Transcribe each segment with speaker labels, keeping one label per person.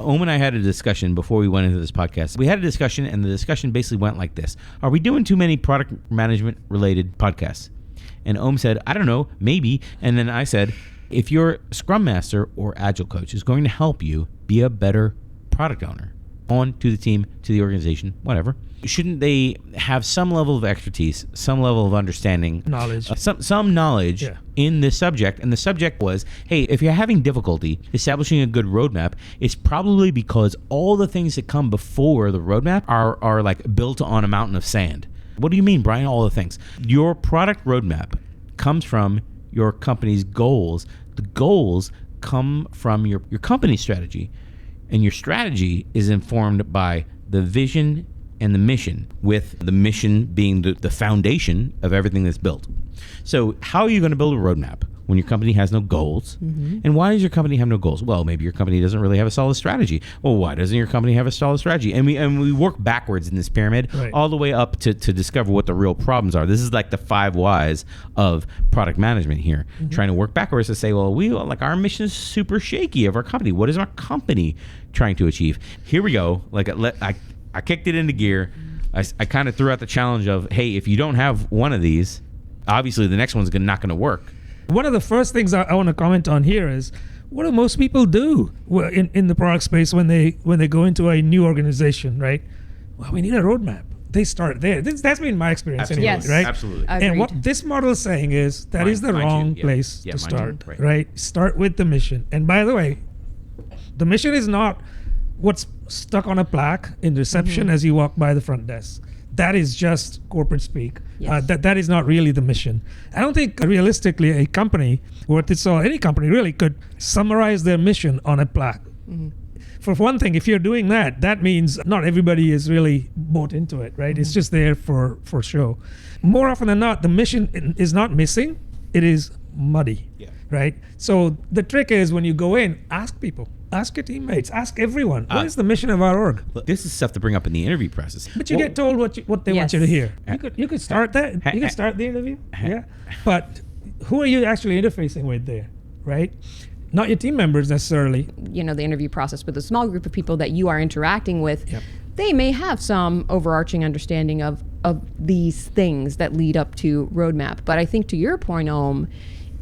Speaker 1: Om and I had a discussion before we went into this podcast. We had a discussion, and the discussion basically went like this. Are we doing too many product management related podcasts? And Om said, I don't know, maybe. And then I said, if your Scrum Master or Agile Coach is going to help you be a better product owner, on to the team, to the organization, whatever, shouldn't they have some level of expertise, some level of understanding,
Speaker 2: knowledge,
Speaker 1: some knowledge in this subject? And the subject was, hey, if you're having difficulty establishing a good roadmap, it's probably because all the things that come before the roadmap are like built on a mountain of sand. What do you mean, Brian? All the things. Your product roadmap comes from your company's goals. The goals come from your company strategy. And your strategy is informed by the vision and the mission, with the mission being the foundation of everything that's built. So how are you going to build a roadmap when your company has no goals? Mm-hmm. And why does your company have no goals? Well, maybe your company doesn't really have a solid strategy. Well, why doesn't your company have a solid strategy? And we work backwards in this pyramid, all the way up to discover what the real problems are. This is like the 5 whys of product management here, trying to work backwards to say, well, our mission is super shaky of our company. What is our company trying to achieve? Here we go. I kicked it into gear. I kind of threw out the challenge of, hey, if you don't have one of these, obviously the next one's not going to work.
Speaker 2: One of the first things I want to comment on here is, what do most people do in the product space when they go into a new organization, right? Well, we need a roadmap. They start there. That's been my experience anyway,
Speaker 3: yes,
Speaker 2: right?
Speaker 1: Absolutely.
Speaker 2: And what this model is saying is that is the wrong place to start, right? Start with the mission. And by the way, the mission is not what's stuck on a plaque in reception as you walk by the front desk. That is just corporate speak. Yes. That is not really the mission. I don't think realistically a company, or any company really, could summarize their mission on a plaque. Mm-hmm. For one thing, if you're doing that, that means not everybody is really bought into it, right? Mm-hmm. It's just there for show. More often than not, the mission is not missing. It is muddy, right? So the trick is, when you go in, ask people. Ask your teammates. Ask everyone. What is the mission of our org?
Speaker 1: This is stuff to bring up in the interview process.
Speaker 2: But you get told what they want you to hear. You could start that. You could start the interview. But who are you actually interfacing with there, right? Not your team members necessarily.
Speaker 3: The interview process with a small group of people that you are interacting with, they may have some overarching understanding of these things that lead up to roadmap. But I think, to your point, Om,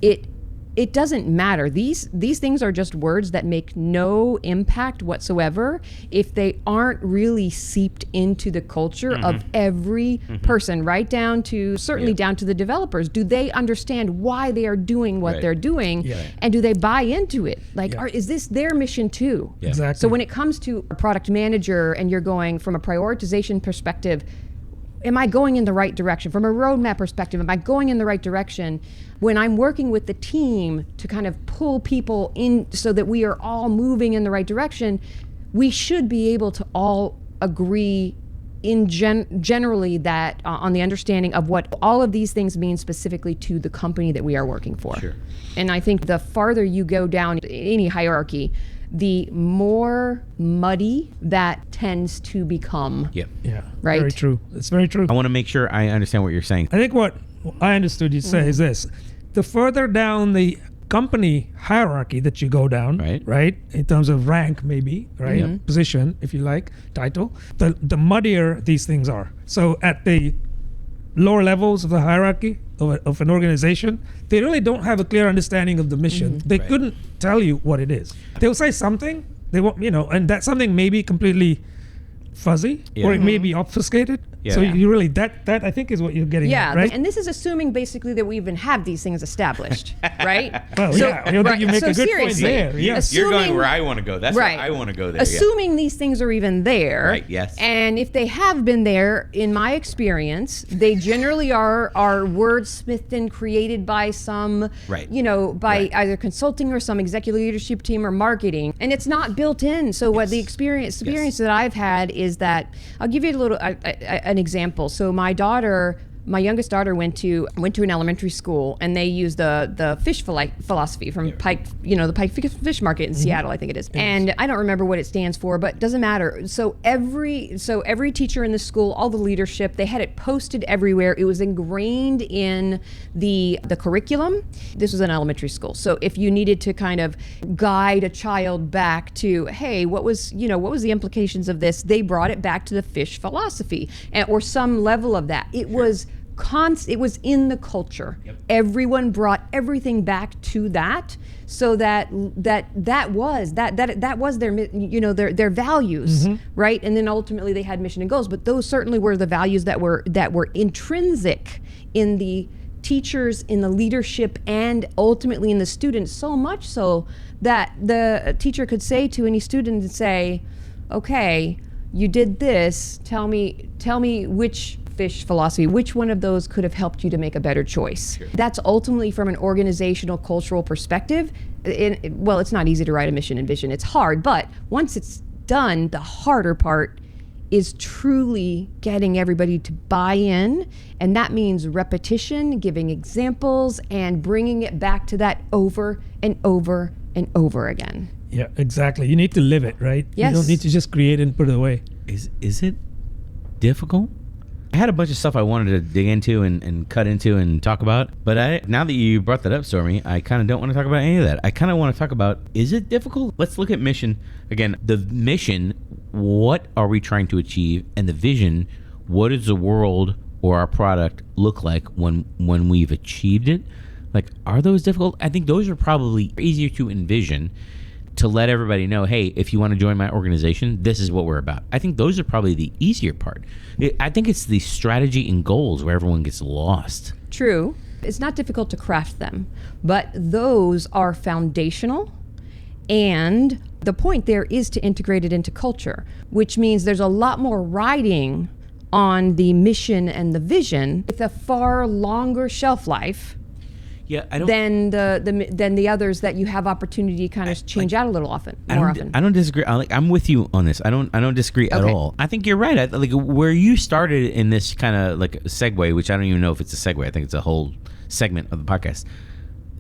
Speaker 3: it doesn't matter. These things are just words that make no impact whatsoever if they aren't really seeped into the culture of every person, right down to down to the developers. Do they understand why they are doing what they're doing? And do they buy into it? Is this their mission too?
Speaker 2: Exactly.
Speaker 3: So when it comes to a product manager and you're going from a prioritization perspective, am I going in the right direction? From a roadmap perspective, am I going in the right direction? When I'm working with the team to kind of pull people in so that we are all moving in the right direction, we should be able to all agree generally that on the understanding of what all of these things mean specifically to the company that we are working for. Sure. And I think the farther you go down any hierarchy, the more muddy that tends to become. Right?
Speaker 2: Very true. It's very true.
Speaker 1: I want to make sure I understand what you're saying.
Speaker 2: I think what I understood you say is this. The further down the company hierarchy that you go down, right, in terms of rank maybe, right, position, if you like, title, the muddier these things are. So at the lower levels of the hierarchy of an organization, they really don't have a clear understanding of the mission. They couldn't tell you what it is. They'll say something, they won't, and that something may be completely fuzzy, or it may be obfuscated. So you really, that I think is what you're getting at, right?
Speaker 3: And this is assuming basically that we even have these things established, right?
Speaker 2: Well, you make a good point there.
Speaker 1: Yes. You're going where I want to go. That's where I want to go there.
Speaker 3: Assuming these things are even there.
Speaker 1: Right, yes.
Speaker 3: And if they have been there, in my experience, they generally are wordsmithed and created by some, by either consulting or some executive leadership team or marketing. And it's not built in. So what the experience that I've had is that, I'll give you a little, an example. So my daughter My youngest daughter went to an elementary school, and they use the fish philosophy from Pike, the Pike Fish Market in Seattle, I think it is. And I don't remember what it stands for, but it doesn't matter. So every teacher in the school, all the leadership, they had it posted everywhere. It was ingrained in the curriculum. This was an elementary school. So if you needed to kind of guide a child back to, hey, what was the implications of this? They brought it back to the fish philosophy or some level of that. It was it was in the culture. Yep. Everyone brought everything back to that, so that was their values, right? And then ultimately they had mission and goals, but those certainly were the values that were intrinsic in the teachers, in the leadership, and ultimately in the students, so much so that the teacher could say to any student and say, okay, you did this, tell me which fish philosophy, which one of those could have helped you to make a better choice. Sure. That's ultimately from an organizational, cultural perspective. It's not easy to write a mission and vision. It's hard, but once it's done, the harder part is truly getting everybody to buy in, and that means repetition, giving examples, and bringing it back to that over and over and over again.
Speaker 2: Yeah, exactly. You need to live it, right?
Speaker 3: Yes.
Speaker 2: You don't need to just create it and put it away.
Speaker 1: Is it difficult? I had a bunch of stuff I wanted to dig into and cut into and talk about, but now that you brought that up, Stormy, I kind of don't want to talk about any of that. I kind of want to talk about, is it difficult? Let's look at mission. Again, the mission, what are we trying to achieve? And the vision, what does the world or our product look like when we've achieved it? Like, are those difficult? I think those are probably easier to envision, to let everybody know, hey, if you want to join my organization, this is what we're about. I think those are probably the easier part. I think it's the strategy and goals where everyone gets lost.
Speaker 3: True. It's not difficult to craft them, but those are foundational. And the point there is to integrate it into culture, which means there's a lot more riding on the mission and the vision with a far longer shelf life.
Speaker 1: Yeah,
Speaker 3: than the others that you have opportunity to kind of change out a little often.
Speaker 1: I don't disagree. I'm with you on this. I don't disagree at all. I think you're right. Like where you started in this kind of like segue, which I don't even know if it's a segue. I think it's a whole segment of the podcast.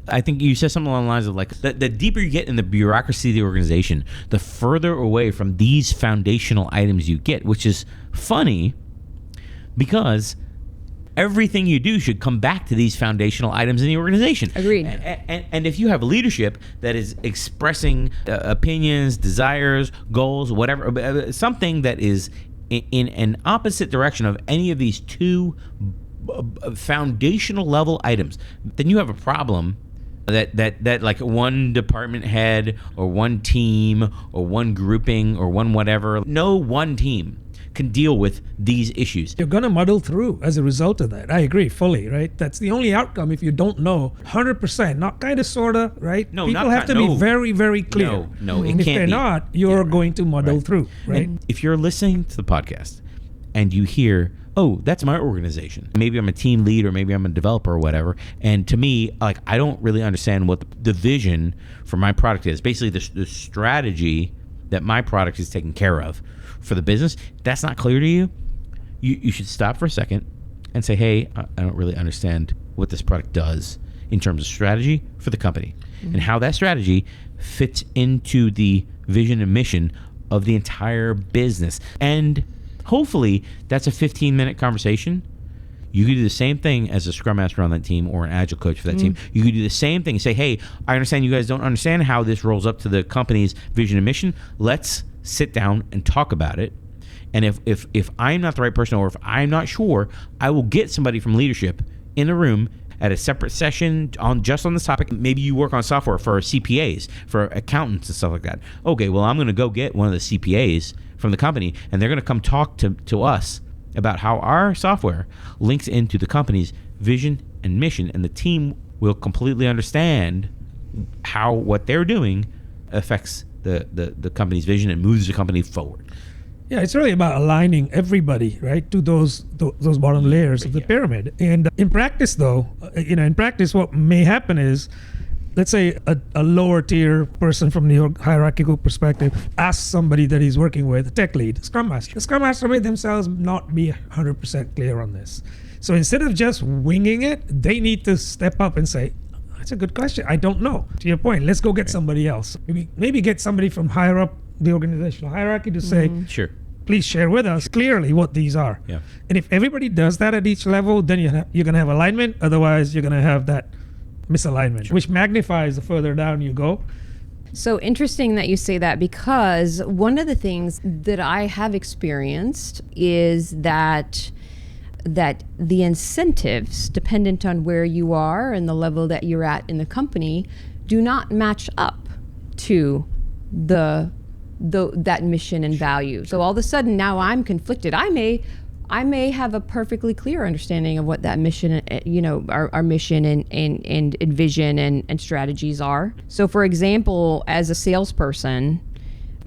Speaker 1: I think you said something along the lines of like the deeper you get in the bureaucracy of the organization, the further away from these foundational items you get, which is funny because everything you do should come back to these foundational items in the organization.
Speaker 3: Agreed.
Speaker 1: And if you have leadership that is expressing opinions, desires, goals, whatever, something that is in an opposite direction of any of these two foundational level items, then you have a problem that like one department head or one team or one grouping or one whatever, no one team can deal with these issues.
Speaker 2: You're going to muddle through as a result of that. I agree fully, right? That's the only outcome if you don't know 100%, not kind of, sort of, right?
Speaker 1: No,
Speaker 2: people have to be very, very clear.
Speaker 1: No, it
Speaker 2: and if
Speaker 1: can't
Speaker 2: they're
Speaker 1: be.
Speaker 2: not, you're going to muddle through, right?
Speaker 1: And if you're listening to the podcast and you hear, oh, that's my organization. Maybe I'm a team lead or maybe I'm a developer or whatever. And to me, like, I don't really understand what the vision for my product is. Basically, the strategy that my product is taking care of for the business, that's not clear to you, you should stop for a second and say, hey, I don't really understand what this product does in terms of strategy for the company and how that strategy fits into the vision and mission of the entire business. And hopefully that's a 15-minute conversation. You could do the same thing as a scrum master on that team or an agile coach for that team. You could do the same thing and say, hey, I understand you guys don't understand how this rolls up to the company's vision and mission. Let's sit down and talk about it. And if I'm not the right person or if I'm not sure, I will get somebody from leadership in the room at a separate session on this topic. Maybe you work on software for CPAs, for accountants and stuff like that. Okay, well, I'm going to go get one of the CPAs from the company and they're going to come talk to us about how our software links into the company's vision and mission, and the team will completely understand how what they're doing affects the company's vision and moves the company forward.
Speaker 2: Yeah, it's really about aligning everybody, right, to those bottom layers of the pyramid. And in practice, though, what may happen is, let's say a lower tier person from the hierarchical perspective asks somebody that he's working with, a tech lead, Scrum Master. The Scrum Master may themselves not be 100% clear on this. So instead of just winging it, they need to step up and say, that's a good question. I don't know. To your point, let's go get somebody else. Maybe get somebody from higher up the organizational hierarchy to say,
Speaker 1: sure,
Speaker 2: please share with us clearly what these are.
Speaker 1: Yeah.
Speaker 2: And if everybody does that at each level, then you're going to have alignment. Otherwise, you're going to have that misalignment, which magnifies the further down you go.
Speaker 3: So interesting that you say that, because one of the things that I have experienced is that the incentives, dependent on where you are and the level that you're at in the company, do not match up to that mission and value. So all of a sudden now I'm conflicted. I may have a perfectly clear understanding of what that mission, our mission and vision and strategies are. So for example, as a salesperson,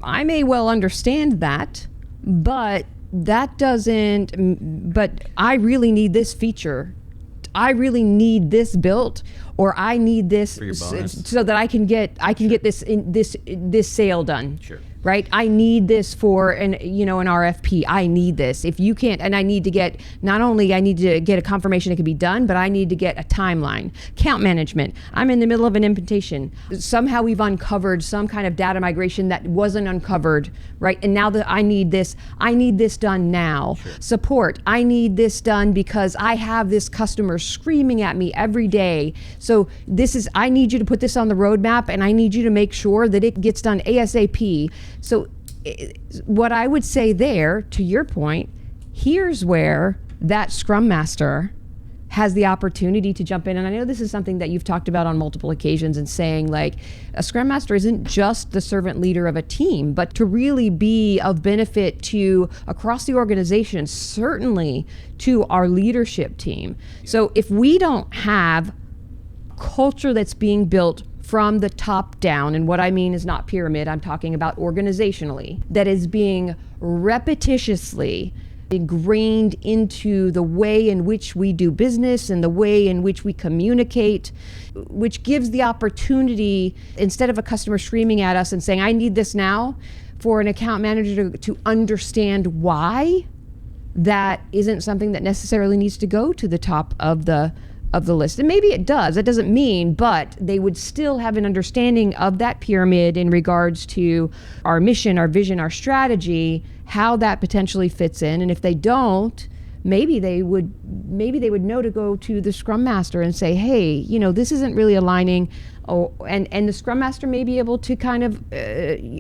Speaker 3: I may well understand that, but I really need this feature. I really need this built, or I need this so that I can get this sale done.
Speaker 1: Sure.
Speaker 3: Right? I need this for an RFP. I need this. If you can't, and I need to get, not only I need to get a confirmation it can be done, but I need to get a timeline. Account management. I'm in the middle of an implementation. Somehow we've uncovered some kind of data migration that wasn't uncovered, right? And now that I need this done now. Sure. Support. I need this done because I have this customer screaming at me every day. So I need you to put this on the roadmap, and I need you to make sure that it gets done ASAP. So what I would say there, to your point, here's where that Scrum Master has the opportunity to jump in. And I know this is something that you've talked about on multiple occasions, and saying, like, a Scrum Master isn't just the servant leader of a team, but to really be of benefit to across the organization, certainly to our leadership team. So if we don't have culture that's being built from the top down, and what I mean is not pyramid, I'm talking about organizationally, that is being repetitiously ingrained into the way in which we do business and the way in which we communicate, which gives the opportunity, instead of a customer screaming at us and saying, I need this now, for an account manager to understand why that isn't something that necessarily needs to go to the top of the list. And maybe it does, that doesn't mean, but they would still have an understanding of that pyramid in regards to our mission, our vision, our strategy, how that potentially fits in. And if they don't, maybe they would know to go to the Scrum Master and say, hey, this isn't really aligning. And the Scrum Master may be able to kind of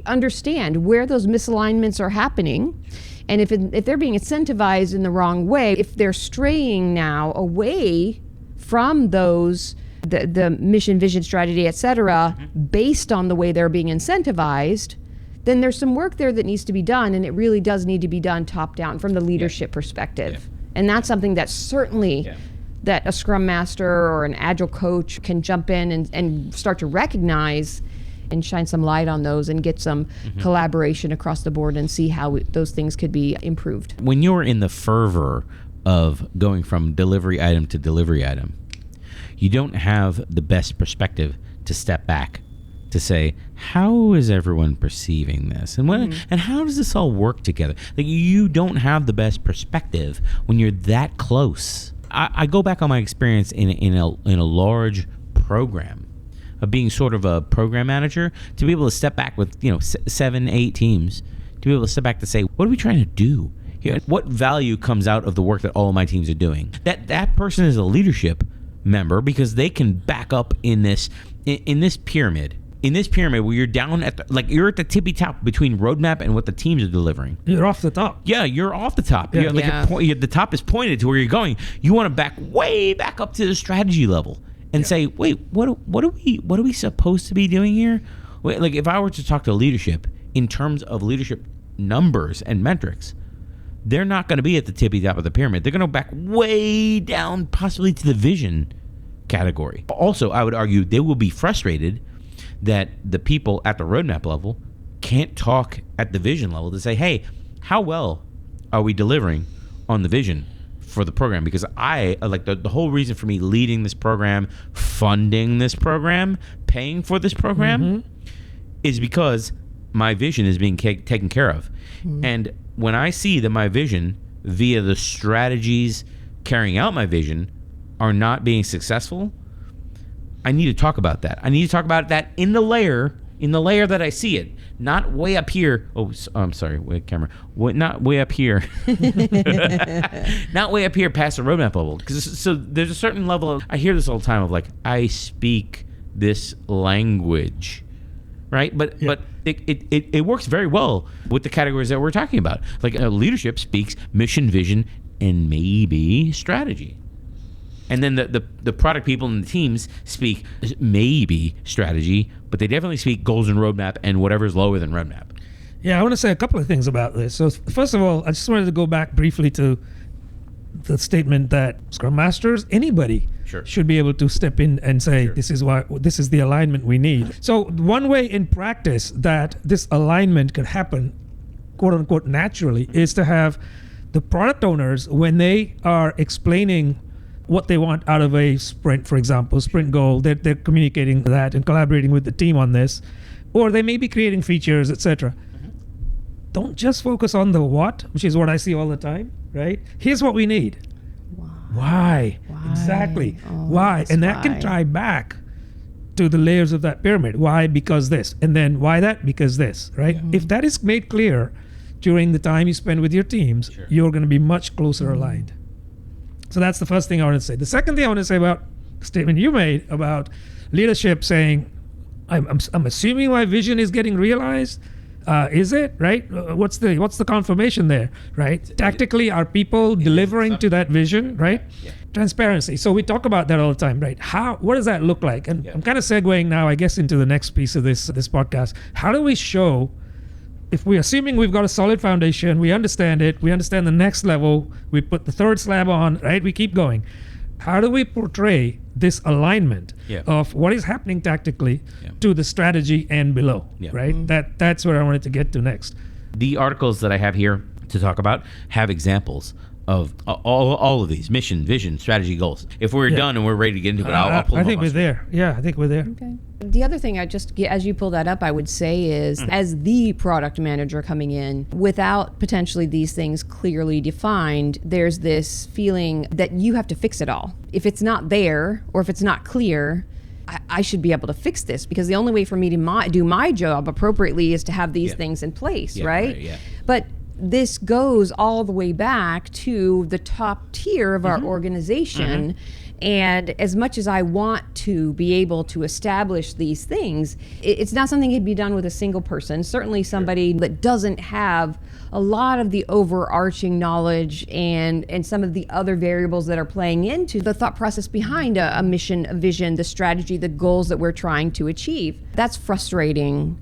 Speaker 3: understand where those misalignments are happening. And if they're being incentivized in the wrong way, if they're straying now away from those, the mission, vision, strategy, et cetera, based on the way they're being incentivized, then there's some work there that needs to be done, and it really does need to be done top down from the leadership perspective. And that's something that certainly that a Scrum Master or an Agile coach can jump in and start to recognize and shine some light on those, and get some collaboration across the board, and see how those things could be improved.
Speaker 1: When you're in the fervor of going from delivery item to delivery item, you don't have the best perspective to step back to say, how is everyone perceiving this, and and how does this all work together? Like, you don't have the best perspective when you're that close. I go back on my experience in a large program of being sort of a program manager, to be able to step back with 7-8 teams, to be able to step back to say, what are we trying to do here? What value comes out of the work that all of my teams are doing? That person is a leadership member, because they can back up in this pyramid. In this pyramid where you're down at you're at the tippy top between roadmap and what the teams are delivering.
Speaker 2: You're off the top.
Speaker 1: Yeah, you're off the top.
Speaker 2: Yeah.
Speaker 1: The top is pointed to where you're going. You want to back way back up to the strategy level and say, wait, what are we supposed to be doing here? Wait, like, if I were to talk to leadership in terms of leadership numbers and metrics, they're not going to be at the tippy top of the pyramid. They're going to back way down, possibly to the vision category. Also, I would argue they will be frustrated that the people at the roadmap level can't talk at the vision level to say, hey, how well are we delivering on the vision for the program? Because I like the whole reason for me leading this program, funding this program, paying for this program is because my vision is being taken care of. And when I see that my vision, via the strategies, carrying out my vision are not being successful, I need to talk about that. I need to talk about that in the layer that I see it, not way up here. Oh, I'm sorry, wait, camera. Not way up here. Not way up here past the roadmap level. So there's a certain level of, I hear this all the time of like, I speak this language, right? But it works very well with the categories that we're talking about. Like leadership speaks mission, vision, and maybe strategy. And then the product people and the teams speak maybe strategy, but they definitely speak goals and roadmap and whatever's lower than roadmap.
Speaker 2: Yeah, I want to say a couple of things about this. So first of all, I just wanted to go back briefly to the statement that Scrum Masters, anybody should be able to step in and say, this is the alignment we need. So one way in practice that this alignment could happen, quote unquote, naturally, is to have the product owners, when they are explaining what they want out of a sprint, for example, sprint goal, they're communicating that and collaborating with the team on this, or they may be creating features, etc. Don't just focus on the what, which is what I see all the time, right? Here's what we need. Why? Exactly. Why? And that can tie back to the layers of that pyramid. Why? Because this. And then why that? Because this, right? If that is made clear during the time you spend with your teams, you're going to be much closer aligned. So that's the first thing I want to say. The second thing I want to say about the statement you made about leadership saying, I'm assuming my vision is getting realized. Is it, right? What's the confirmation there, right? Tactically, are people delivering to that vision, right? Transparency. So we talk about that all the time, right? What does that look like? And I'm kind of segueing now, I guess, into the next piece of this podcast. How do we show, if we're assuming we've got a solid foundation, we understand it, we understand the next level, we put the third slab on, right? We keep going. How do we portray this alignment of what is happening tactically to the strategy and below, right? That's where I wanted to get to next.
Speaker 1: The articles that I have here to talk about have examples of all of these: mission, vision, strategy, goals. If we're done and we're ready to get into it, I'll pull them up.
Speaker 2: I think we're there. Yeah, I think we're there.
Speaker 3: Okay. The other thing as you pull that up, I would say is, as the product manager coming in, without potentially these things clearly defined, there's this feeling that you have to fix it all. If it's not there, or if it's not clear, I should be able to fix this, because the only way for me to do my job appropriately is to have these things in place, right? But this goes all the way back to the top tier of our organization. And as much as I want to be able to establish these things, it's not something that can be done with a single person. Certainly somebody that doesn't have a lot of the overarching knowledge and some of the other variables that are playing into the thought process behind a mission, a vision, the strategy, the goals that we're trying to achieve. That's frustrating,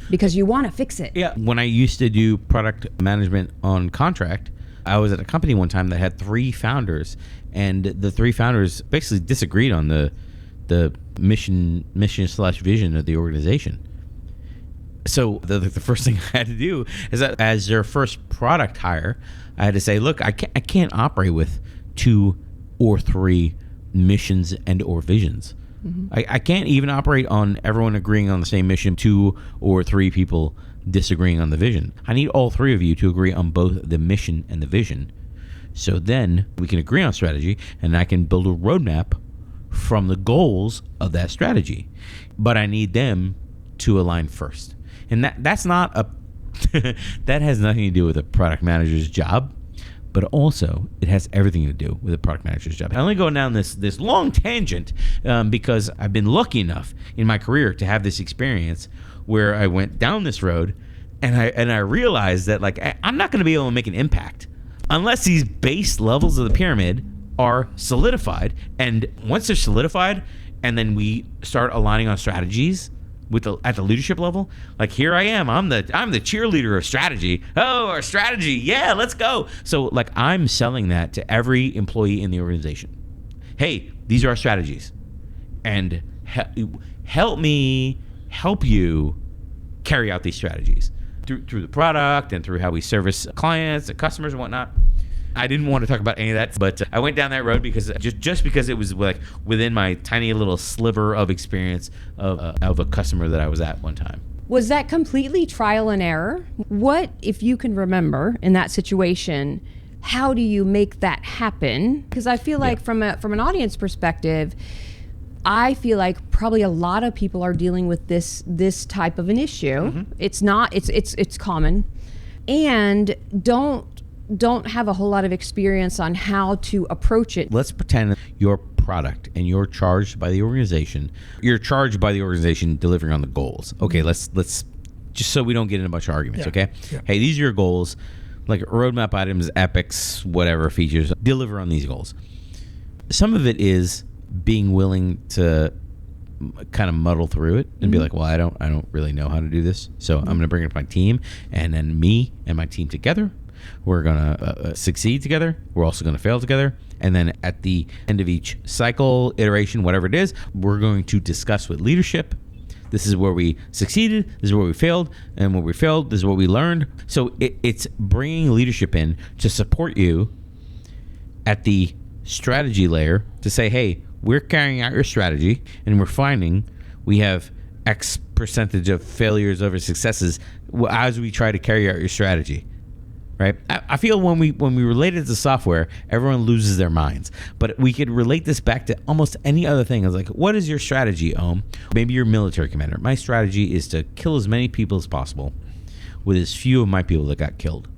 Speaker 3: because you want to fix it.
Speaker 1: Yeah. When I used to do product management on contract, I was at a company one time that had 3 founders, and the 3 founders basically disagreed on the mission/vision of the organization. So the first thing I had to do is that, as their first product hire, I had to say, look, I can't operate with 2 or 3 missions and or visions. I can't even operate on everyone agreeing on the same mission, 2 or 3 people disagreeing on the vision. I need all 3 of you to agree on both the mission and the vision. So then we can agree on strategy, and I can build a roadmap from the goals of that strategy. But I need them to align first. And that's not that has nothing to do with a product manager's job, but also it has everything to do with a product manager's job. I only go down this long tangent because I've been lucky enough in my career to have this experience where I went down this road, and I realized that, like, I'm not going to be able to make an impact unless these base levels of the pyramid are solidified. And once they're solidified, and then we start aligning on strategies at the leadership level, like, here I am, I'm the cheerleader of strategy. Oh, our strategy, yeah, let's go. So, like, I'm selling that to every employee in the organization. Hey, these are our strategies, and help me help you carry out these strategies through the product and through how we service clients and customers and whatnot. I didn't want to talk about any of that, but I went down that road because just because it was like within my tiny little sliver of experience of a customer that I was at one time.
Speaker 3: Was that completely trial and error? What, if you can remember, in that situation, how do you make that happen? Because I feel like from an audience perspective, I feel like probably a lot of people are dealing with this type of an issue. It's common, and don't have a whole lot of experience on how to approach it.
Speaker 1: Let's pretend your product and you're charged by the organization. You're charged by the organization delivering on the goals. Okay, let's just so we don't get in a bunch of arguments, okay? Yeah. Hey, these are your goals, like roadmap items, epics, whatever features, deliver on these goals. Some of it is being willing to kind of muddle through it and be like, well, I don't really know how to do this. So I'm going to bring it to my team, and then me and my team together, we're going to succeed together. We're also going to fail together. And then at the end of each cycle, iteration, whatever it is, we're going to discuss with leadership. This is where we succeeded. This is where we failed. And where we failed, this is what we learned. So it's bringing leadership in to support you at the strategy layer to say, hey, we're carrying out your strategy and we're finding we have X percentage of failures over successes as we try to carry out your strategy. Right? I feel when we relate it to software, everyone loses their minds. But we could relate this back to almost any other thing. It's like, what is your strategy, Ohm? Maybe you're a military commander. My strategy is to kill as many people as possible with as few of my people that got killed.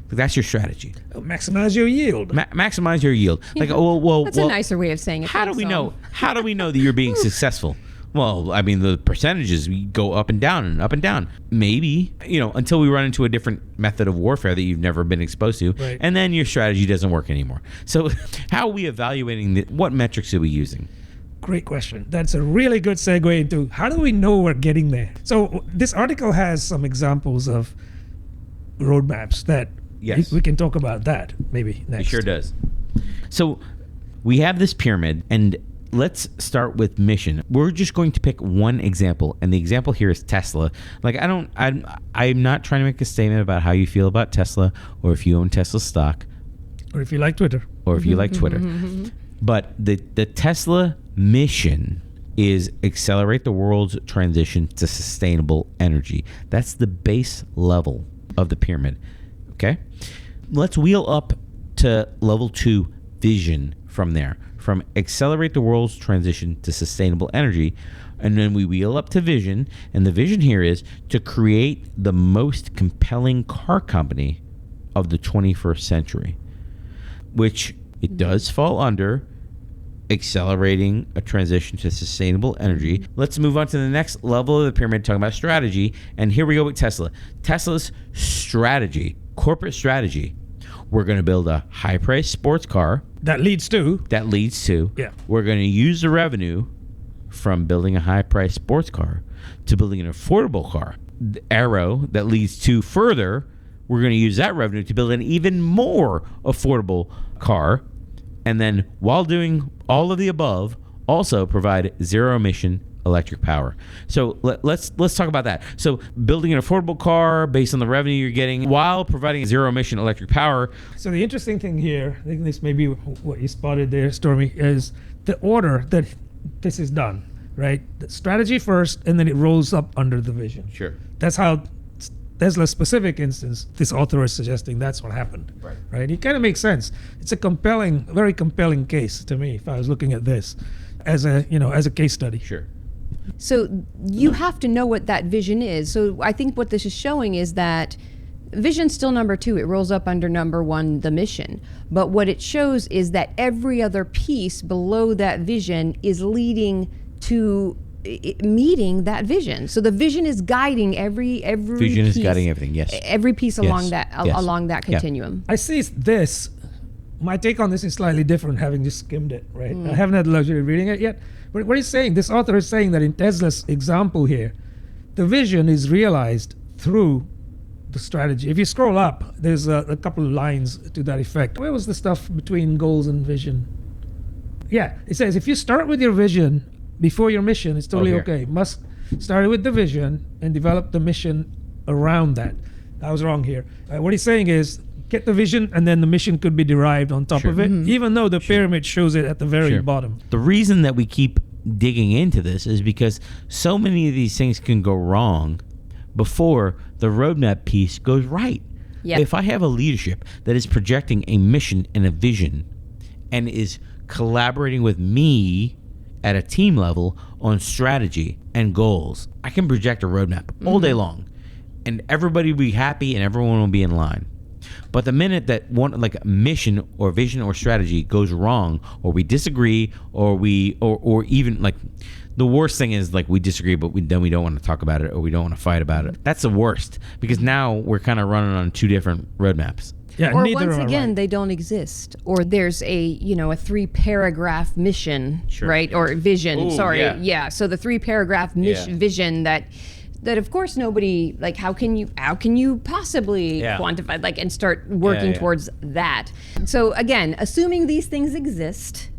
Speaker 1: Like, that's your strategy.
Speaker 2: Maximize your yield.
Speaker 1: Maximize your yield.
Speaker 3: Yeah.
Speaker 1: Like,
Speaker 3: that's a nicer way of saying it.
Speaker 1: How do we know? How do we know that you're being successful? Well, I mean, the percentages go up and down and up and down. Maybe, until we run into a different method of warfare that you've never been exposed to. Right. And then your strategy doesn't work anymore. So how are we evaluating what metrics are we using?
Speaker 2: Great question. That's a really good segue into how do we know we're getting there? So this article has some examples of roadmaps that we can talk about that maybe next.
Speaker 1: It sure does. So we have this pyramid, and let's start with mission. We're just going to pick one example, and the example here is Tesla. Like, I'm not trying to make a statement about how you feel about Tesla, or if you own Tesla stock,
Speaker 2: or if you like Twitter,
Speaker 1: But the Tesla mission is accelerate the world's transition to sustainable energy. That's the base level of the pyramid. Okay, let's wheel up to level 2, vision. From there, from accelerate the world's transition to sustainable energy, and then we wheel up to vision, and the vision here is to create the most compelling car company of the 21st century, which it does fall under accelerating a transition to sustainable energy. Let's move on to the next level of the pyramid, talking about strategy, and here we go with Tesla. Tesla's strategy, corporate strategy. We're going to build a high-priced sports car.
Speaker 2: That leads to.
Speaker 1: Yeah. We're going to use the revenue from building a high-priced sports car to building an affordable car. The arrow that leads to further, we're going to use that revenue to build an even more affordable car. And then while doing all of the above, also provide zero-emission electric power. So let's talk about that. So building an affordable car based on the revenue you're getting while providing zero emission electric power.
Speaker 2: So the interesting thing here, I think this may be what you spotted there, Stormy, is the order that this is done, right? The strategy first, and then it rolls up under the vision.
Speaker 1: Sure.
Speaker 2: That's how Tesla's specific instance, this author is suggesting that's what happened. Right? It kind of makes sense. It's a very compelling case to me if I was looking at this as a case study.
Speaker 1: Sure.
Speaker 3: So you have to know what that vision is. So I think what this is showing is that vision's still number 2. It rolls up under number 1, the mission. But what it shows is that every other piece below that vision is leading to meeting that vision. So the vision is guiding every
Speaker 1: vision
Speaker 3: piece,
Speaker 1: is guiding everything. Yes.
Speaker 3: Every piece along that continuum.
Speaker 2: I see this. My take on this is slightly different, having just skimmed it. Right. I haven't had the luxury of reading it yet. But what he's saying, this author is saying that in Tesla's example here, the vision is realized through the strategy. If you scroll up, there's a couple of lines to that effect. Where was the stuff between goals and vision? Yeah, it says if you start with your vision before your mission, it's totally okay. Must start with the vision and develop the mission around that. I was wrong here. What he's saying is get the vision, and then the mission could be derived on top of it, even though the pyramid shows it at the very bottom.
Speaker 1: The reason that we keep digging into this is because so many of these things can go wrong before the roadmap piece goes right.
Speaker 3: Yeah.
Speaker 1: If I have a leadership that is projecting a mission and a vision and is collaborating with me at a team level on strategy and goals, I can project a roadmap all day long and everybody will be happy and everyone will be in line. But the minute that one like mission or vision or strategy goes wrong, or we disagree, or even like the worst thing is like we disagree, but then we don't want to talk about it or we don't want to fight about it. That's the worst, because now we're kind of running on two different roadmaps.
Speaker 2: Yeah,
Speaker 3: or once again, they don't exist, or there's a 3-paragraph mission, right, or vision.
Speaker 1: Ooh,
Speaker 3: yeah. So the 3-paragraph vision that of course nobody, like, how can you possibly quantify, like, and start working towards that. So again, assuming these things exist,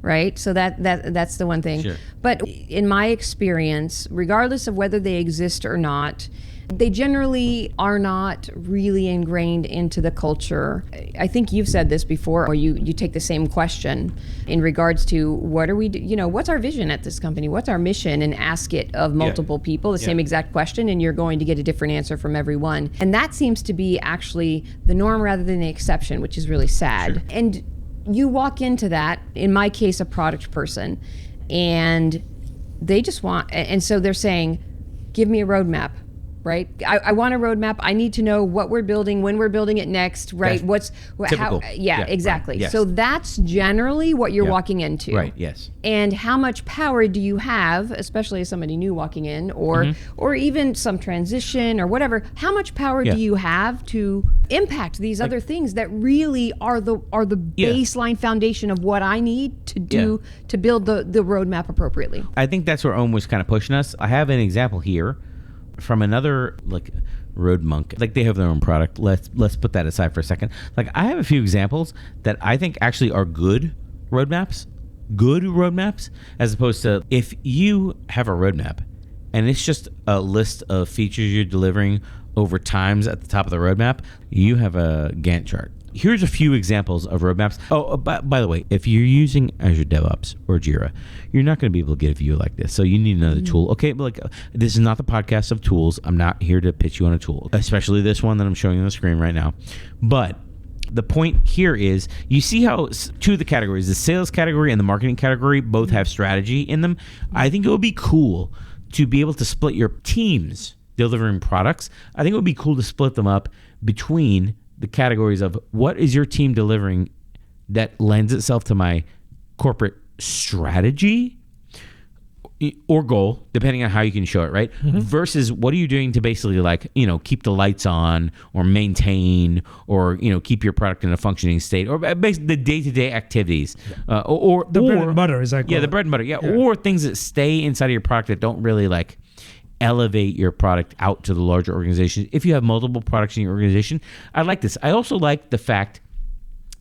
Speaker 3: right? So that's the one thing.
Speaker 1: Sure.
Speaker 3: But in my experience, regardless of whether they exist or not, they generally are not really ingrained into the culture. I think you've said this before, or you take the same question in regards to what are we, what's our vision at this company? What's our mission? And ask it of multiple people, the same exact question, and you're going to get a different answer from everyone. And that seems to be actually the norm rather than the exception, which is really sad. Sure. And you walk into that, in my case, a product person, and they just want, and so they're saying, give me a roadmap. Right? I want a roadmap. I need to know what we're building, when we're building it next, right?
Speaker 1: That's typical.
Speaker 3: Exactly.
Speaker 1: Right. Yes.
Speaker 3: So that's generally what you're walking into.
Speaker 1: Right, yes.
Speaker 3: And how much power do you have, especially as somebody new walking in, or even some transition or whatever, how much power do you have to impact these other things that really are the baseline foundation of what I need to do to build the roadmap appropriately?
Speaker 1: I think that's where Ohm was kind of pushing us. I have an example here from another like road monk. Like, they have their own product. Let's put that aside for a second. Like, I have a few examples that I think actually are good roadmaps, as opposed to if you have a roadmap and it's just a list of features you're delivering over times at the top of the roadmap, you have a Gantt chart. Here's a few examples of roadmaps. Oh, by the way, if you're using Azure DevOps or Jira, you're not going to be able to get a view like this. So you need another tool. Okay, but this is not the podcast of tools. I'm not here to pitch you on a tool, especially this one that I'm showing on the screen right now. But the point here is, you see how two of the categories, the sales category and the marketing category, both have strategy in them. I think it would be cool to be able to split your teams delivering products. I think it would be cool to split them up between the categories of what is your team delivering that lends itself to my corporate strategy or goal, depending on how you can show it, right? Versus what are you doing to basically keep the lights on or maintain or, keep your product in a functioning state, or basically the day-to-day activities or
Speaker 2: the bread and butter, is that
Speaker 1: the bread and butter. Yeah. Or things that stay inside of your product that don't really elevate your product out to the larger organization. If you have multiple products in your organization, I like this. I also like the fact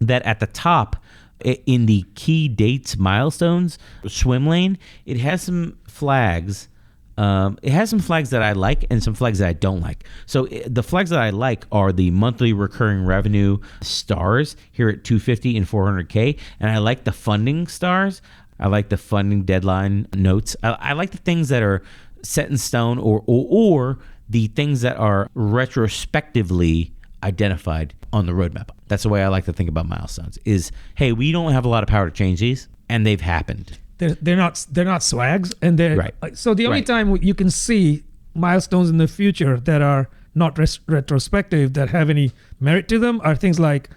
Speaker 1: that at the top, in the key dates, milestones, swim lane, it has some flags. It has some flags that I like and some flags that I don't like. So the flags that I like are the monthly recurring revenue stars here at 250 and 400K. And I like the funding stars. I like the funding deadline notes. I like the things that are set in stone or the things that are retrospectively identified on the roadmap. That's the way I like to think about milestones is, hey, we don't have a lot of power to change these, and they've happened.
Speaker 2: They're not swags, and they're
Speaker 1: right.
Speaker 2: So the only time you can see milestones in the future that are not retrospective, that have any merit to them, are things like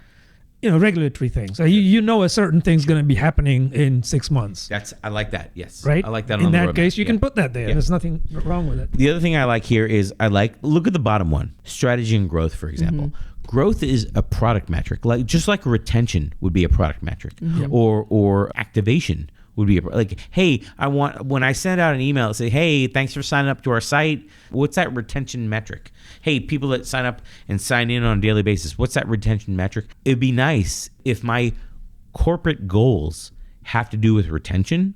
Speaker 2: regulatory things. A certain thing's going to be happening in 6 months.
Speaker 1: I like that. Yes.
Speaker 2: Right.
Speaker 1: I like that.
Speaker 2: In
Speaker 1: on the
Speaker 2: that
Speaker 1: roadmap.
Speaker 2: case, you can put that there. There's nothing wrong with it.
Speaker 1: The other thing I like here is look at the bottom one, strategy and growth, for example. Growth is a product metric, just like retention would be a product metric, or activation would be hey, when I send out an email and say, hey, thanks for signing up to our site, what's that retention metric? Hey, people that sign up and sign in on a daily basis, what's that retention metric? It'd be nice if my corporate goals have to do with retention.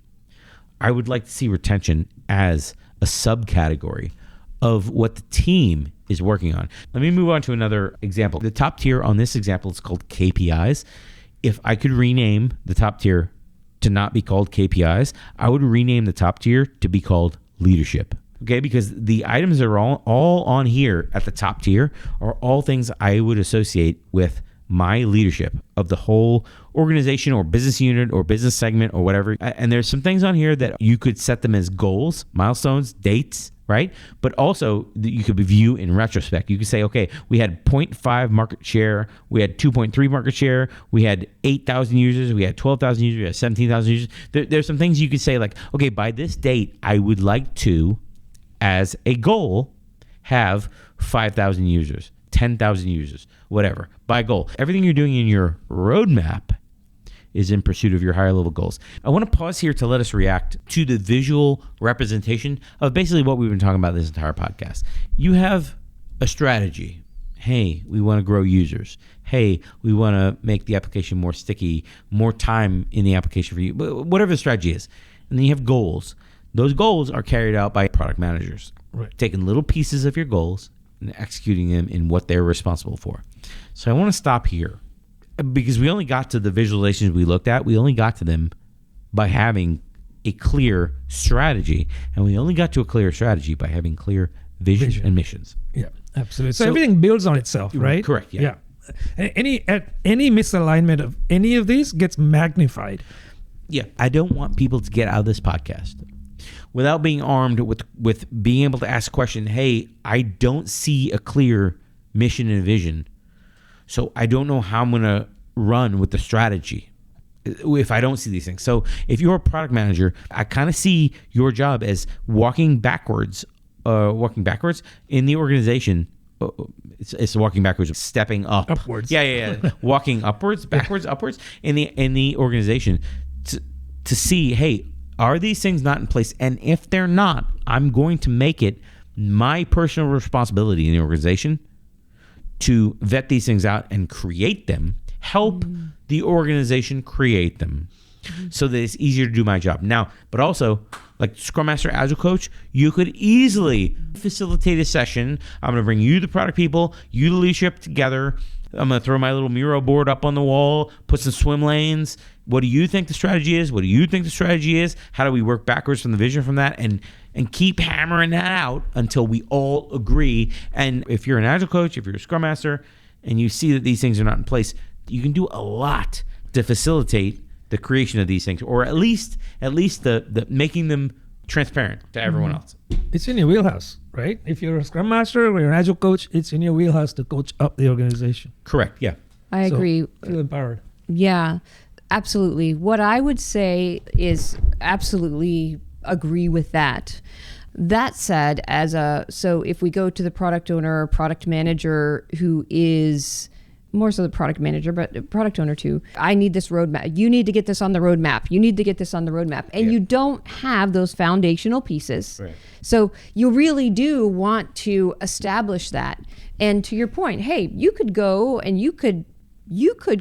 Speaker 1: I would like to see retention as a subcategory of what the team is working on. Let me move on to another example. The top tier on this example is called KPIs. If I could rename the top tier to not be called KPIs, I would rename the top tier to be called leadership. Okay, because the items that are all on here at the top tier are all things I would associate with my leadership of the whole organization or business unit or business segment or whatever. And there's some things on here that you could set them as goals, milestones, dates, right? But also you could view in retrospect. You could say, okay, we had 0.5 market share, we had 2.3 market share, we had 8,000 users, we had 12,000 users, we had 17,000 users. There's some things you could say like, okay, by this date, I would like to, as a goal, have 5,000 users, 10,000 users, whatever, by goal. Everything you're doing in your roadmap is in pursuit of your higher level goals. I want to pause here to let us react to the visual representation of basically what we've been talking about this entire podcast. You have a strategy. Hey, we want to grow users. Hey, we want to make the application more sticky, more time in the application for you, whatever the strategy is. And then you have goals. Those goals are carried out by product managers,
Speaker 2: right,
Speaker 1: taking little pieces of your goals and executing them in what they're responsible for. So I want to stop here because we only got to the visualizations we looked at. We only got to them by having a clear strategy, and we only got to a clear strategy by having clear vision. And missions.
Speaker 2: Yeah, absolutely. So everything builds on itself, right?
Speaker 1: Correct. Yeah.
Speaker 2: Any misalignment of any of these gets magnified.
Speaker 1: Yeah. I don't want people to get out of this podcast without being armed with being able to ask a question. Hey, I don't see a clear mission and vision, so I don't know how I'm going to run with the strategy if I don't see these things. So if you're a product manager, I kind of see your job as walking backwards in the organization. It's walking backwards, stepping up.
Speaker 2: Upwards.
Speaker 1: Yeah. Walking upwards, backwards, upwards in the organization to see, hey, are these things not in place? And if they're not, I'm going to make it my personal responsibility in the organization to vet these things out and create them, help the organization create them so that it's easier to do my job. Now, but also, like Scrum Master, Agile Coach, you could easily facilitate a session. I'm going to bring you, the product people, you, the leadership, together. I'm going to throw my little Miro board up on the wall, put some swim lanes. What do you think the strategy is? What do you think the strategy is? How do we work backwards from the vision from that? And keep hammering that out until we all agree. And if you're an Agile Coach, if you're a Scrum Master, and you see that these things are not in place, you can do a lot to facilitate the creation of these things, or at least the making them transparent to everyone else.
Speaker 2: It's in your wheelhouse, right? If you're a Scrum Master or you're an Agile Coach, it's in your wheelhouse to coach up the organization.
Speaker 1: Correct. Yeah.
Speaker 3: I agree.
Speaker 2: Feel empowered.
Speaker 3: Yeah, absolutely. What I would say is absolutely agree with that. That said, so if we go to the product owner or product manager who is more so the product manager, but product owner too, I need this roadmap. You need to get this on the roadmap. You need to get this on the roadmap. And you don't have those foundational pieces.
Speaker 1: Right.
Speaker 3: So you really do want to establish that. And to your point, hey, you could go and you could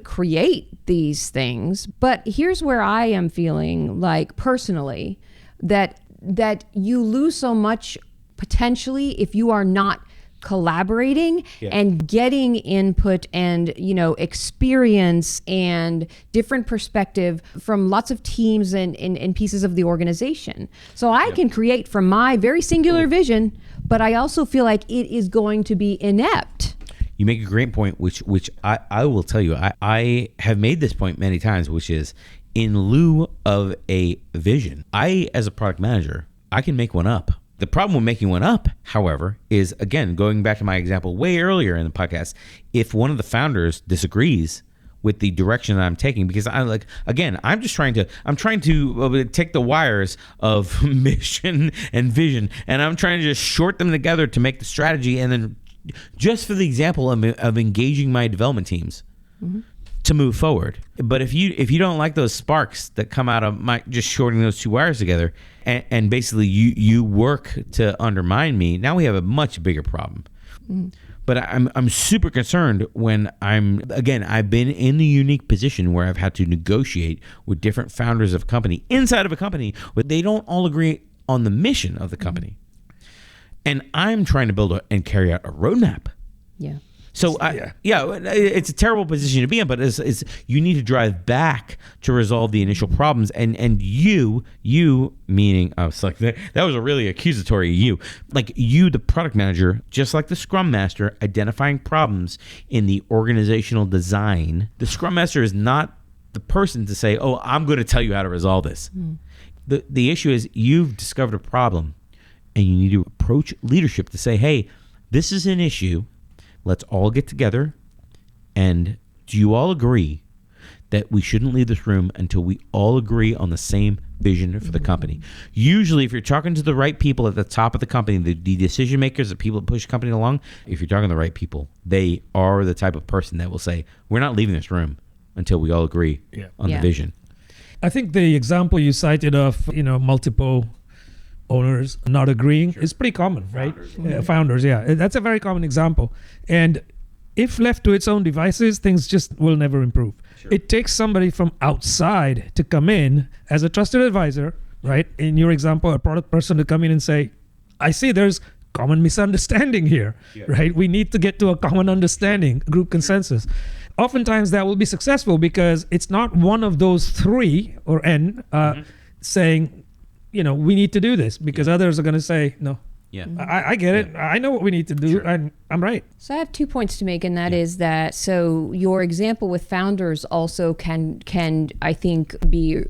Speaker 3: create these things, but here's where I am feeling like personally that you lose so much potentially if you are not collaborating and getting input and experience and different perspective from lots of teams and pieces of the organization. So I can create from my very singular vision, but I also feel like it is going to be inept.
Speaker 1: You make a great point, which I will tell you, I have made this point many times, which is in lieu of a vision, I, as a product manager, I can make one up. The problem with making one up, however, is, again, going back to my example way earlier in the podcast, if one of the founders disagrees with the direction that I'm taking, because I'm trying to take the wires of mission and vision, and I'm trying to just short them together to make the strategy, and then just for the example of engaging my development teams to move forward. But if you don't like those sparks that come out of my just shorting those two wires together, and basically you work to undermine me, now we have a much bigger problem. But I'm super concerned when I've been in the unique position where I've had to negotiate with different founders of company inside of a company where they don't all agree on the mission of the company. And I'm trying to build and carry out a roadmap.
Speaker 3: Yeah.
Speaker 1: So it's a terrible position to be in, but it's you need to drive back to resolve the initial problems, and you meaning I was like that was a really accusatory you, like you, the product manager, just like the Scrum Master, identifying problems in the organizational design. The Scrum Master is not the person to say, "Oh, I'm going to tell you how to resolve this." The issue is you've discovered a problem, and you need to approach leadership to say, "Hey, this is an issue. Let's all get together, and do you all agree that we shouldn't leave this room until we all agree on the same vision for the company?" Usually, if you're talking to the right people at the top of the company, the decision makers, the people that push the company along, if you're talking to the right people, they are the type of person that will say, "We're not leaving this room until we all agree on the vision."
Speaker 2: I think the example you cited of, multiple owners not agreeing is pretty common, right? Founders, that's a very common example. And if left to its own devices, things just will never improve. Sure. It takes somebody from outside to come in as a trusted advisor, right? In your example, a product person to come in and say, "I see there's common misunderstanding here, right? We need to get to a common understanding, group consensus." Oftentimes that will be successful because it's not one of those three or N saying, we need to do this, because others are going to say, "No, I get it. I know what we need to do. Sure. I'm right."
Speaker 3: So I have 2 points to make, and that is that, so your example with founders also can I think be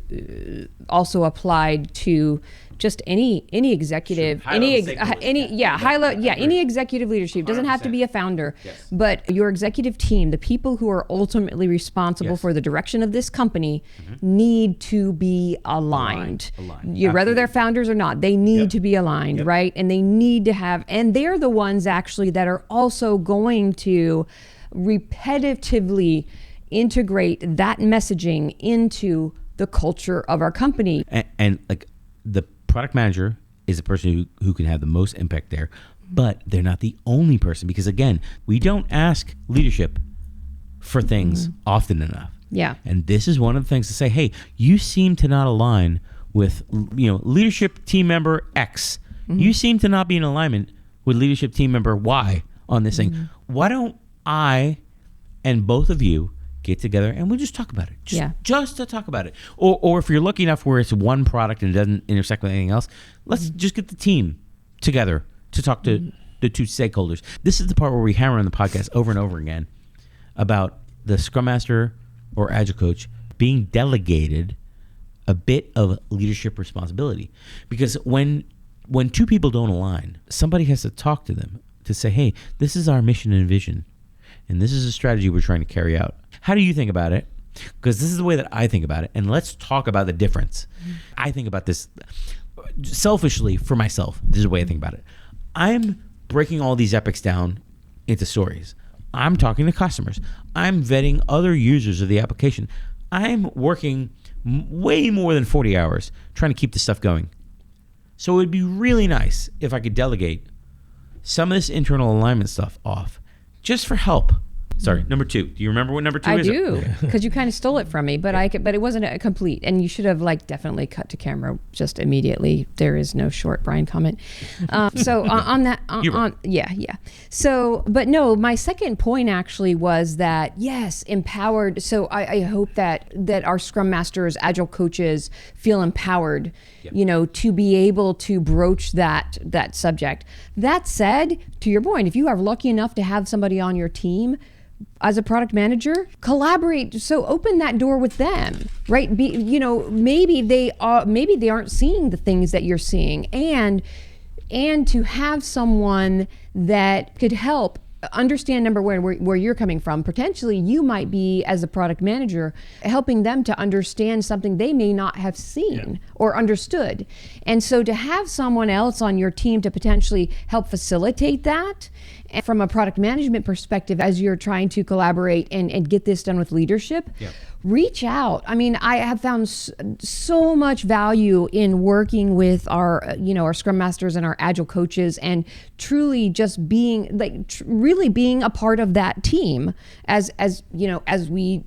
Speaker 3: also applied to just any executive, any executive leadership. Doesn't have to be a founder, but your executive team, the people who are ultimately responsible for the direction of this company, need to be aligned. Whether they're founders or not, they need to be aligned, right? And they need to have, and they're the ones actually that are also going to repetitively integrate that messaging into the culture of our company.
Speaker 1: And like the product manager is the person who can have the most impact there, but they're not the only person, because again, we don't ask leadership for things often enough.
Speaker 3: Yeah.
Speaker 1: And this is one of the things to say, "Hey, you seem to not align with, leadership team member X. You seem to not be in alignment with leadership team member Y on this thing. Why don't I and both of you get together and we'll just talk about it. Just to talk about it. Or if you're lucky enough where it's one product and it doesn't intersect with anything else, let's just get the team together to talk to the two stakeholders." This is the part where we hammer on the podcast over and over again about the Scrum Master or Agile Coach being delegated a bit of leadership responsibility. Because when two people don't align, somebody has to talk to them to say, "Hey, this is our mission and vision, and this is a strategy we're trying to carry out. How do you think about it?" Because this is the way that I think about it, and let's talk about the difference. I think about this selfishly for myself. This is the way I think about it. I'm breaking all these epics down into stories. I'm talking to customers. I'm vetting other users of the application. I'm working way more than 40 hours trying to keep this stuff going. So it would be really nice if I could delegate some of this internal alignment stuff off just for help. Sorry, number 2. Do you remember what number 2 is?
Speaker 3: I do, because you kind of stole it from me, but it wasn't a complete, and you should have definitely cut to camera just immediately. There is no short Brian comment. So on that, So, but no, my second point actually was that yes, empowered. So I hope that our Scrum Masters, Agile coaches feel empowered, to be able to broach that subject. That said, to your point, if you are lucky enough to have somebody on your team as a product manager, collaborate. So open that door with them, right? Maybe they aren't seeing the things that you're seeing, and to have someone that could help understand, number one, where you're coming from. Potentially, you might be, as a product manager, helping them to understand something they may not have seen or understood. And so to have someone else on your team to potentially help facilitate that, and from a product management perspective, as you're trying to collaborate and get this done with leadership, reach out. I mean, I have found so much value in working with our Scrum Masters and our Agile coaches, and truly just being really being a part of that team as we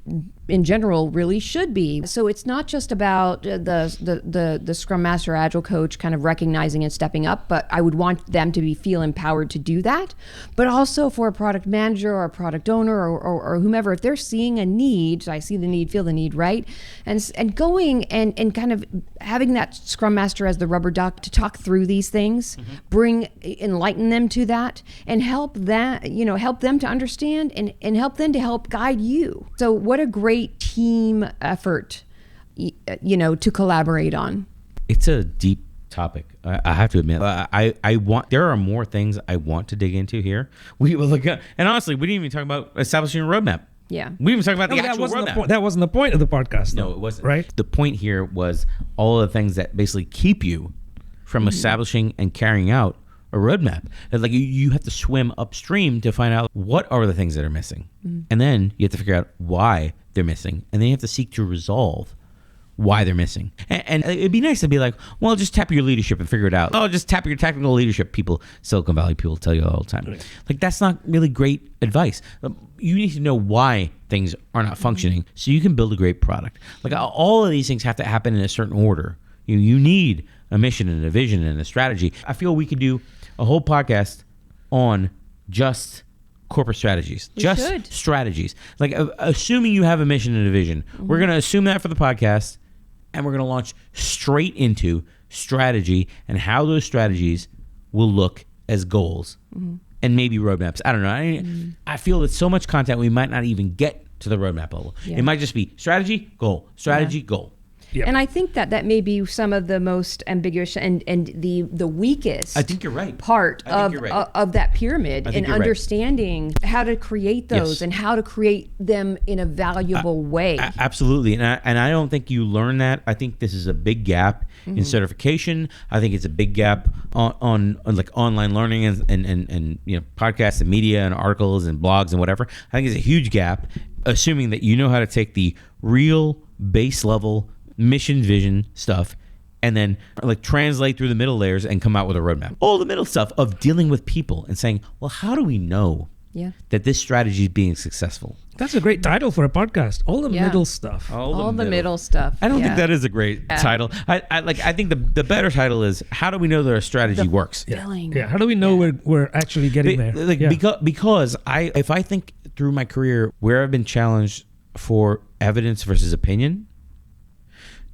Speaker 3: in general really should be. So it's not just about the Scrum Master Agile coach kind of recognizing and stepping up, but I would want them to feel empowered to do that. But also for a product manager or a product owner or whomever, if they're seeing a need, so I see the need, feel the need, right? And going and kind of having that Scrum Master as the rubber duck to talk through these things, enlighten them to that, and help them to understand and help them to help guide you. So what a great team effort, to collaborate on.
Speaker 1: It's a deep topic. I have to admit, there are more things I want to dig into here. And honestly, we didn't even talk about establishing a roadmap.
Speaker 3: Yeah.
Speaker 1: We even talked about the actual roadmap.
Speaker 2: That wasn't the point of the podcast.
Speaker 1: No, it wasn't.
Speaker 2: Right?
Speaker 1: The point here was all of the things that basically keep you from establishing and carrying out a roadmap. Like you have to swim upstream to find out what are the things that are missing. And then you have to figure out why they're missing. And then you have to seek to resolve why they're missing. And it'd be nice to be like, well, just tap your leadership and figure it out. Oh, just tap your technical leadership. Silicon Valley people tell you all the time. Right. Like, that's not really great advice. You need to know why things are not functioning so you can build a great product. Like, all of these things have to happen in a certain order. You need a mission and a vision and a strategy. I feel we could do a whole podcast on just corporate strategies, strategies. Like, assuming you have a mission and a vision, we're going to assume that for the podcast, and we're going to launch straight into strategy and how those strategies will look as goals and maybe roadmaps. I don't know. I feel that so much content we might not even get to the roadmap level. Yeah. It might just be strategy, goal, goal.
Speaker 3: Yep. And I think that may be some of the most ambiguous and the weakest.
Speaker 1: I think you're right.
Speaker 3: Part of that pyramid, and understanding how to create those and how to create them in a valuable way.
Speaker 1: Absolutely, and I don't think you learn that. I think this is a big gap in certification. I think it's a big gap on like online learning and podcasts and media and articles and blogs and whatever. I think it's a huge gap, assuming that you know how to take the real base level mission vision stuff and then like translate through the middle layers and come out with a roadmap. All the middle stuff of dealing with people and saying, well, how do we know that this strategy is being successful?
Speaker 2: That's a great title for a podcast. All the middle stuff.
Speaker 3: All the middle stuff.
Speaker 1: I don't think that is a great title. I think the better title is, how do we know that our strategy works?
Speaker 2: Yeah. How do we know we're actually getting there?
Speaker 1: Because if I think through my career where I've been challenged for evidence versus opinion,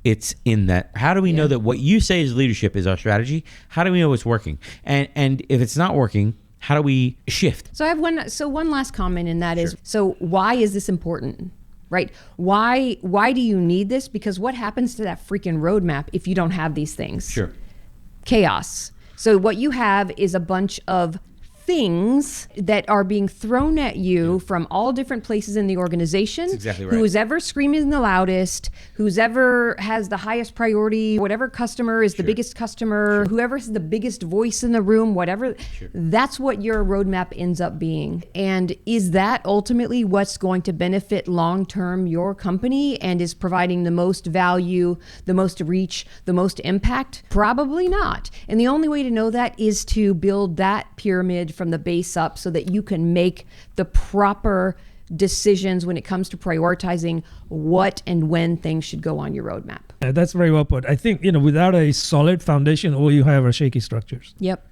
Speaker 1: it's in that, how do we know that what you say is leadership is our strategy? How do we know it's working? And if it's not working, how do we shift?
Speaker 3: So I have one last comment, and that is, so why is this important? Right? Why do you need this? Because what happens to that freaking roadmap if you don't have these things?
Speaker 1: Sure.
Speaker 3: Chaos. So what you have is a bunch of things that are being thrown at you from all different places in the organization.
Speaker 1: That's exactly right.
Speaker 3: Who's ever screaming the loudest, who's ever has the highest priority, whatever customer is the biggest customer, whoever has the biggest voice in the room, whatever, that's what your roadmap ends up being. And is that ultimately what's going to benefit long-term your company and is providing the most value, the most reach, the most impact? Probably not. And the only way to know that is to build that pyramid from the base up so that you can make the proper decisions when it comes to prioritizing what and when things should go on your roadmap.
Speaker 2: That's very well put. I think, without a solid foundation, all you have are shaky structures.
Speaker 3: Yep.